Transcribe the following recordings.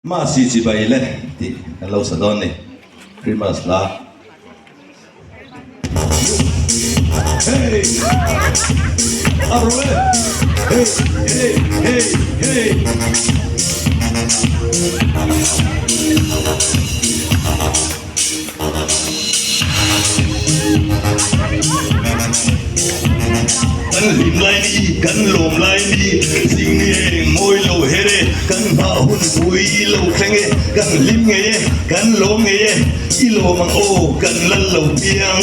Masi Chibai le ti hello sa don ni Krismas la. Hey, arre, hey, hey, hey, hey. Kan lim lai ni, kan lom lai ni, sing ni môi lầu hết đi, kan ba hun bui lầu khen nghe, kan lim nghe, kan lom nghe, ilo mang ô, kan lăn lầu piang.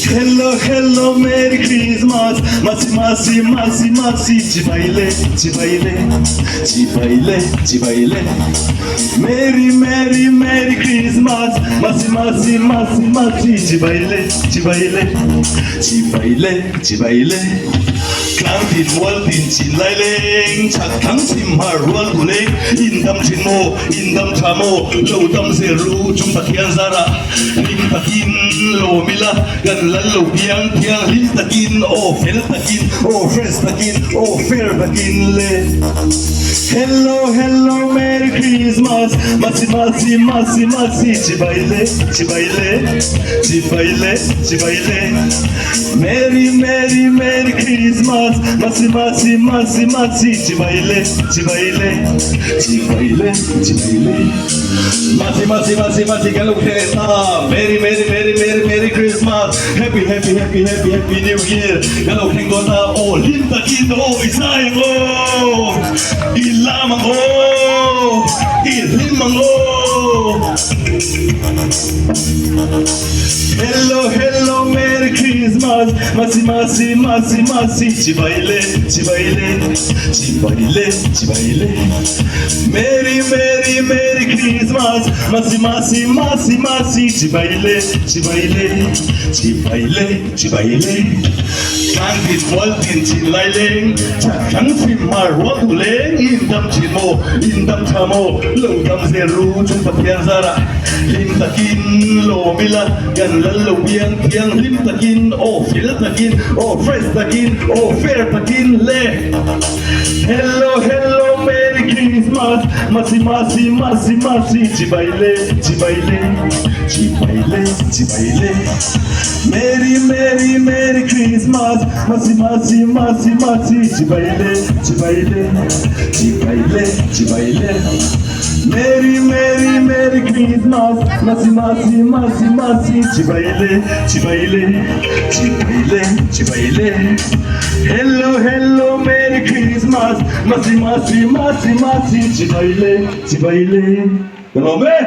Hello, hello, Merry Christmas. Masi, masi, masi, masi. Chibai, chibai, chibai, chibai. Merry, merry, Merry Christmas. Masi, masi, masi, masi. Chibai, chibai, chibai, chibai. Klang tin wal tin chin lai leng, chak thang sim har wal tu leng. In dam chin mo, in dam cha mo, lo dam se ru chung pakian zara. Lim takin lo mila, gan lan lo piang piang. Lim takin o fel takin, o fresh takin, o fair takin le. Hello, hello, Merry Christmas. Masi, masi, masi, masi. Chibai, chibai, chibai, chibai. Merry, merry, Merry Christmas. Masi, masi, masi, masi. Chibai, chibai, chibai, chibai. Masi, masi, masi, masi. Kalau kita Merry, merry, merry, merry, Merry Christmas. Happy, happy, happy, happy, happy New Year. Kalau kita oh linta kita oh isayang oh ilamang oh ilimang oh. Hello, hello, Merry Christmas. Masi, masi, masi, masi. Chibai, chibai, chibai, chibai. Merry, merry, Merry Christmas. Masi, masi, masi, masi. Chibai, chibai, chibai, chibai. Kang tin wal tin chin lai leng, kang sim mar wal tu leng. In dam chin mo, in dam cha mo, lo dam se ru chung pakian zara. Lim takin lo mila, gan lan lo piang piang. Lim takin oh fil takin, oh fresh takin, oh fair takin le. Hello, hello, Merry Christmas. Masi, masi, masi, masi. Chibai, chibai, chibai, chibai. Merry, merry, Merry Christmas. Masi, masi, masi, masi. Chibai, chibai, chibai, chibai. Merry, merry, Merry Christmas. Masi, masi, masi, masi. Chibai, chibai, chibai, chibai. Hello, hello, Merry Christmas. Masi, masi, masi, masi. Chibai, chibai. Hello, me.